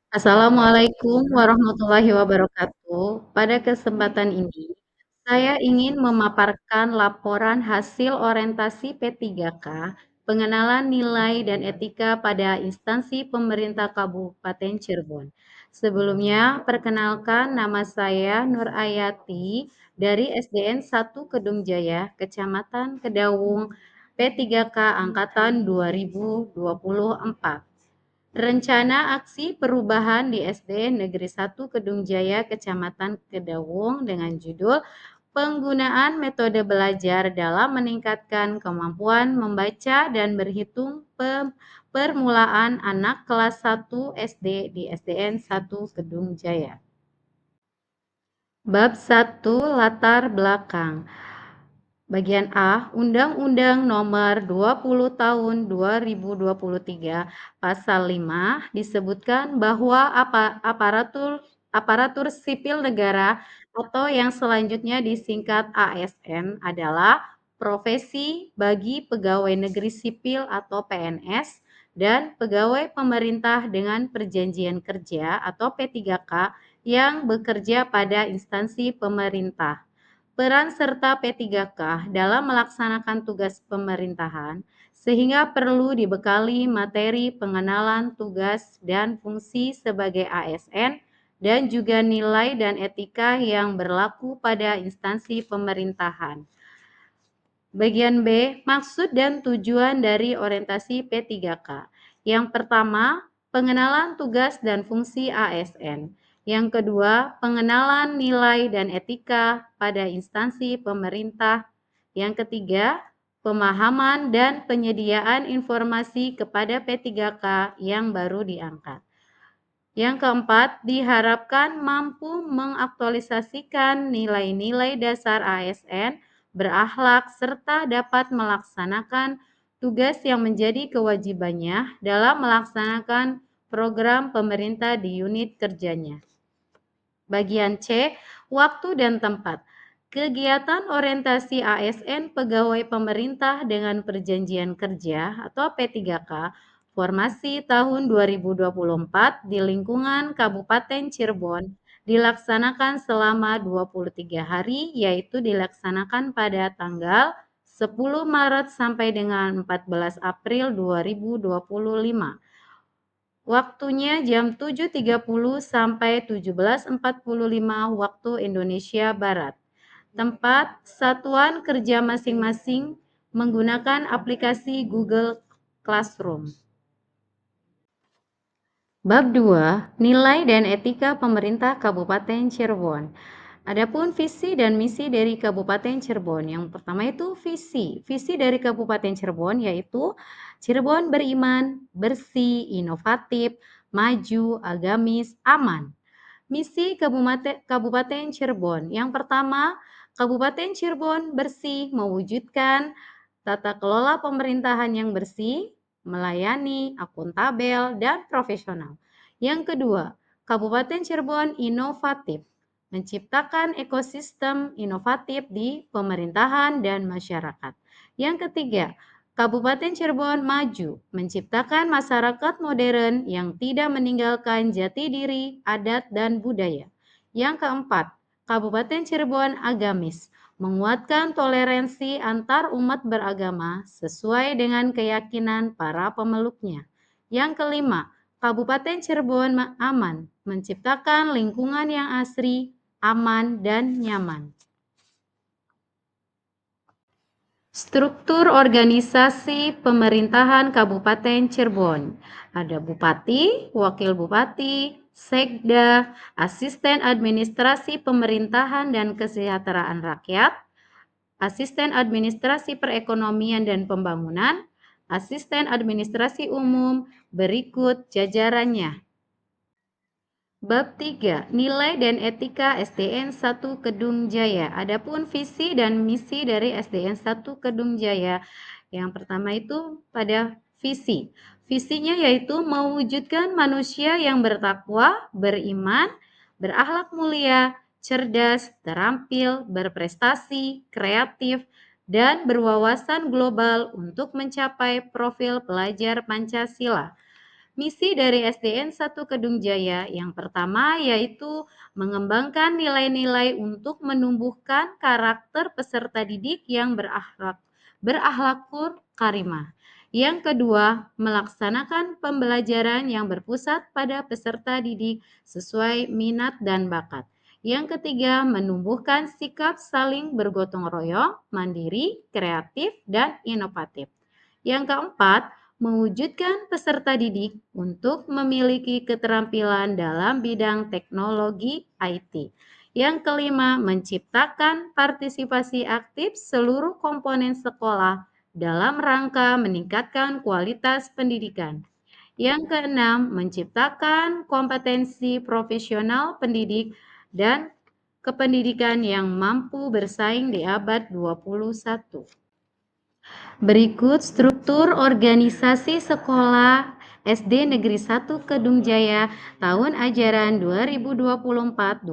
Assalamualaikum warahmatullahi wabarakatuh. Pada kesempatan ini, saya ingin memaparkan laporan hasil orientasi P3K, pengenalan nilai dan etika pada instansi pemerintah Kabupaten Cirebon. Sebelumnya, perkenalkan nama saya Nur Ayati dari SDN 1 Kedung Jaya, Kecamatan Kedawung, P3K Angkatan 2024. Rencana aksi perubahan di SD Negeri 1 Kedung Jaya, Kecamatan Kedawung dengan judul Penggunaan Metode Belajar dalam Meningkatkan Kemampuan Membaca dan Berhitung Permulaan Anak Kelas 1 SD di SDN 1 Kedung Jaya. Bab 1 Latar Belakang. Bagian A, Undang-Undang Nomor 20 Tahun 2023 Pasal 5 disebutkan bahwa aparatur sipil negara atau yang selanjutnya disingkat ASN adalah profesi bagi pegawai negeri sipil atau PNS dan pegawai pemerintah dengan perjanjian kerja atau P3K yang bekerja pada instansi pemerintah. Peran serta P3K dalam melaksanakan tugas pemerintahan, sehingga perlu dibekali materi pengenalan tugas dan fungsi sebagai ASN dan juga nilai dan etika yang berlaku pada instansi pemerintahan. Bagian B, maksud dan tujuan dari orientasi P3K. Yang pertama, pengenalan tugas dan fungsi ASN. Yang kedua, pengenalan nilai dan etika pada instansi pemerintah. Yang ketiga, pemahaman dan penyediaan informasi kepada P3K yang baru diangkat. Yang keempat, diharapkan mampu mengaktualisasikan nilai-nilai dasar ASN, berakhlak, serta dapat melaksanakan tugas yang menjadi kewajibannya dalam melaksanakan program pemerintah di unit kerjanya. Bagian C, waktu dan tempat. Kegiatan orientasi ASN pegawai pemerintah dengan perjanjian kerja atau P3K formasi tahun 2024 di lingkungan Kabupaten Cirebon dilaksanakan selama 23 hari, yaitu dilaksanakan pada tanggal 10 Maret sampai dengan 14 April 2025. Waktunya jam 7.30 sampai 17.45 waktu Indonesia Barat. Tempat satuan kerja masing-masing menggunakan aplikasi Google Classroom. Bab 2, Nilai dan Etika Pemerintah Kabupaten Cirebon. Adapun visi dan misi dari Kabupaten Cirebon. Yang pertama itu visi. Visi dari Kabupaten Cirebon yaitu Cirebon beriman, bersih, inovatif, maju, agamis, aman. Misi Kabupaten Cirebon. Yang pertama, Kabupaten Cirebon bersih mewujudkan tata kelola pemerintahan yang bersih, melayani, akuntabel, dan profesional. Yang kedua, Kabupaten Cirebon inovatif, menciptakan ekosistem inovatif di pemerintahan dan masyarakat. Yang ketiga, Kabupaten Cirebon maju, menciptakan masyarakat modern yang tidak meninggalkan jati diri, adat, dan budaya. Yang keempat, Kabupaten Cirebon agamis, menguatkan toleransi antar umat beragama sesuai dengan keyakinan para pemeluknya. Yang kelima, Kabupaten Cirebon aman, menciptakan lingkungan yang asri, aman, dan nyaman. Struktur organisasi pemerintahan Kabupaten Cirebon. Ada Bupati, Wakil Bupati, Sekda, Asisten Administrasi Pemerintahan dan Kesejahteraan Rakyat, Asisten Administrasi Perekonomian dan Pembangunan, Asisten Administrasi Umum, berikut jajarannya. Bab 3, Nilai dan Etika SDN 1 Kedung Jaya. Adapun visi dan misi dari SDN 1 Kedung Jaya. Yang pertama itu pada visi. Visinya yaitu mewujudkan manusia yang bertakwa, beriman, berakhlak mulia, cerdas, terampil, berprestasi, kreatif, dan berwawasan global untuk mencapai profil pelajar Pancasila. Misi dari SDN 1 Kedung Jaya yang pertama yaitu mengembangkan nilai-nilai untuk menumbuhkan karakter peserta didik yang berakhlakul karimah. Yang kedua, melaksanakan pembelajaran yang berpusat pada peserta didik sesuai minat dan bakat. Yang ketiga, menumbuhkan sikap saling bergotong royong, mandiri, kreatif, dan inovatif. Yang keempat, mewujudkan peserta didik untuk memiliki keterampilan dalam bidang teknologi IT. Yang kelima, menciptakan partisipasi aktif seluruh komponen sekolah dalam rangka meningkatkan kualitas pendidikan. Yang keenam, menciptakan kompetensi profesional pendidik dan kependidikan yang mampu bersaing di abad 21. Berikut struktur organisasi sekolah SD Negeri 1 Kedung Jaya tahun ajaran 2024-2025.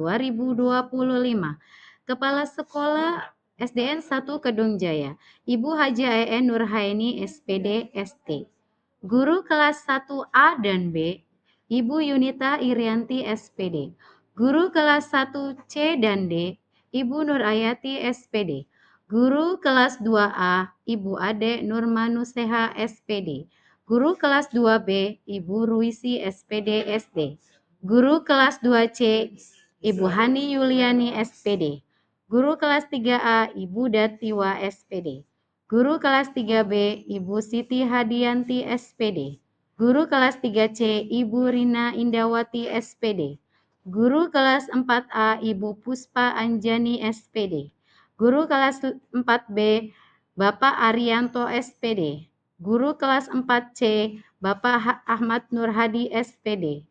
Kepala Sekolah SDN 1 Kedung Jaya, Ibu Haja EN Nurhaini SPD ST. Guru kelas 1A dan B, Ibu Yunita Irianti SPD. Guru kelas 1C dan D, Ibu Nurayati SPD. Guru kelas 2A, Ibu Ade Nurmanuseha SPD. Guru kelas 2B, Ibu Ruisi SPD SD. Guru kelas 2C, Ibu Hani Yuliani SPD. Guru kelas 3A, Ibu Datiwa SPD. Guru kelas 3B, Ibu Siti Hadianti SPD. Guru kelas 3C, Ibu Rina Indawati SPD. Guru kelas 4A, Ibu Puspa Anjani SPD. Guru kelas 4B, Bapak Arianto SPD. Guru kelas 4C, Bapak Ahmad Nurhadi SPD.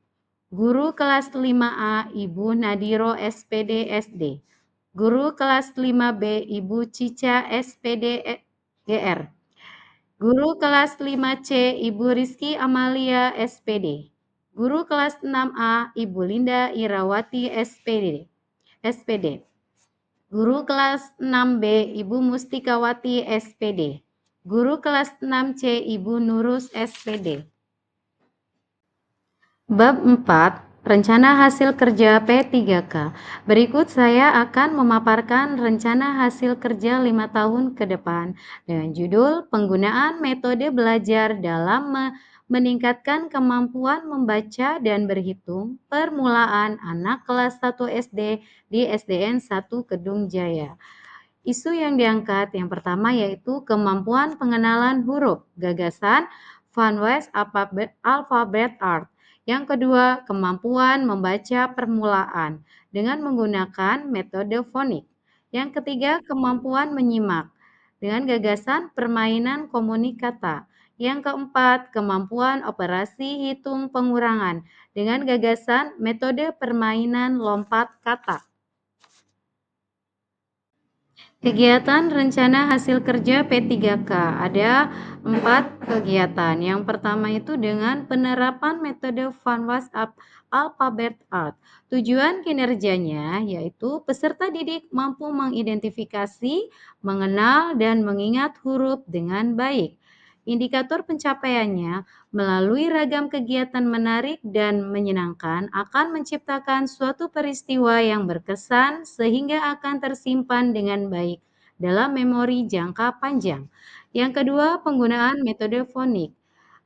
Guru kelas 5A, Ibu Nadiro SPD SD. Guru kelas 5B, Ibu Cica SPD GR. Guru kelas 5C, Ibu Rizky Amalia SPD. Guru kelas 6A, Ibu Linda Irawati SPD. Guru kelas 6B, Ibu Mustikawati SPD. Guru kelas 6C, Ibu Nurus SPD. Bab 4, Rencana Hasil Kerja P3K. Berikut saya akan memaparkan rencana hasil kerja 5 tahun ke depan dengan judul Penggunaan Metode Belajar dalam Meningkatkan Kemampuan Membaca dan Berhitung Permulaan Anak Kelas 1 SD di SDN 1 Kedung Jaya. Isu yang diangkat yang pertama yaitu kemampuan pengenalan huruf, gagasan Van West Alphabet Art. Yang kedua, kemampuan membaca permulaan dengan menggunakan metode fonik. Yang ketiga, kemampuan menyimak dengan gagasan permainan komunikata. Yang keempat, kemampuan operasi hitung pengurangan dengan gagasan metode permainan lompat kata. Kegiatan rencana hasil kerja P3K ada 4 kegiatan. Yang pertama itu dengan penerapan metode Van Was Alphabet Art. Tujuan kinerjanya yaitu peserta didik mampu mengidentifikasi, mengenal, dan mengingat huruf dengan baik. Indikator pencapaiannya melalui ragam kegiatan menarik dan menyenangkan akan menciptakan suatu peristiwa yang berkesan sehingga akan tersimpan dengan baik dalam memori jangka panjang. Yang kedua, penggunaan metode fonik.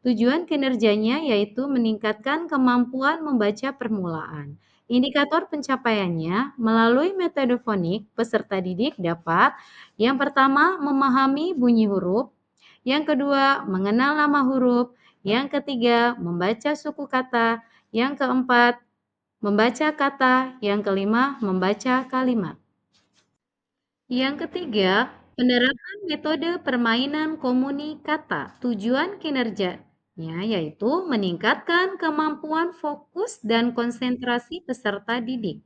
Tujuan kinerjanya yaitu meningkatkan kemampuan membaca permulaan. Indikator pencapaiannya melalui metode fonik, peserta didik dapat yang pertama memahami bunyi huruf, yang kedua, mengenal nama huruf. Yang ketiga, membaca suku kata. Yang keempat, membaca kata. Yang kelima, membaca kalimat. Yang ketiga, penerapan metode permainan komunikata. Tujuan kinerjanya yaitu meningkatkan kemampuan fokus dan konsentrasi peserta didik.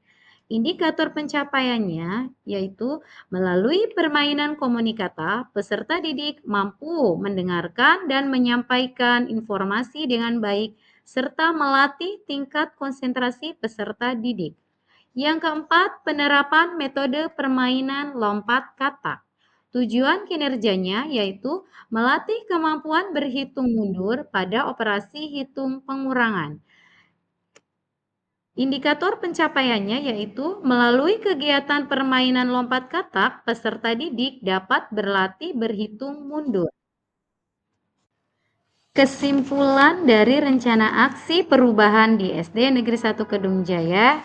Indikator pencapaiannya yaitu melalui permainan komunikata, peserta didik mampu mendengarkan dan menyampaikan informasi dengan baik serta melatih tingkat konsentrasi peserta didik. Yang keempat, penerapan metode permainan lompat kata. Tujuan kinerjanya yaitu melatih kemampuan berhitung mundur pada operasi hitung pengurangan. Indikator pencapaiannya yaitu melalui kegiatan permainan lompat katak, peserta didik dapat berlatih berhitung mundur. Kesimpulan dari rencana aksi perubahan di SD Negeri 1 Kedung Jaya,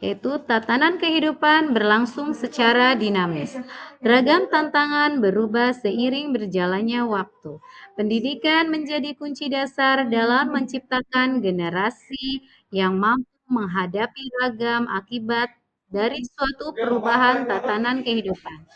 yaitu tatanan kehidupan berlangsung secara dinamis. Ragam tantangan berubah seiring berjalannya waktu. Pendidikan menjadi kunci dasar dalam menciptakan generasi yang mampu menghadapi ragam akibat dari suatu perubahan tatanan kehidupan.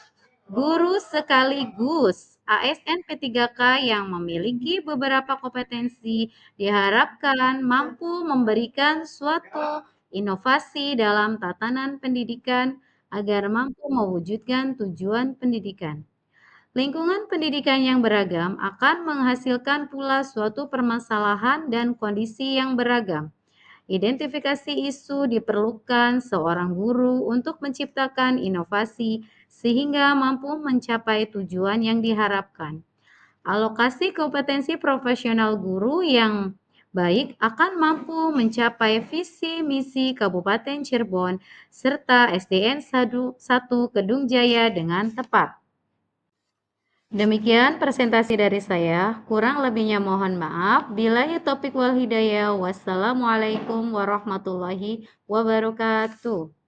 Guru sekaligus ASN P3K yang memiliki beberapa kompetensi diharapkan mampu memberikan suatu inovasi dalam tatanan pendidikan agar mampu mewujudkan tujuan pendidikan. Lingkungan pendidikan yang beragam akan menghasilkan pula suatu permasalahan dan kondisi yang beragam. Identifikasi isu diperlukan seorang guru untuk menciptakan inovasi sehingga mampu mencapai tujuan yang diharapkan. Alokasi kompetensi profesional guru yang baik akan mampu mencapai visi misi Kabupaten Cirebon serta SDN 1 Kedung Jaya dengan tepat. Demikian presentasi dari saya, kurang lebihnya mohon maaf. Billahi taufiq wal hidayah. Wassalamualaikum warahmatullahi wabarakatuh.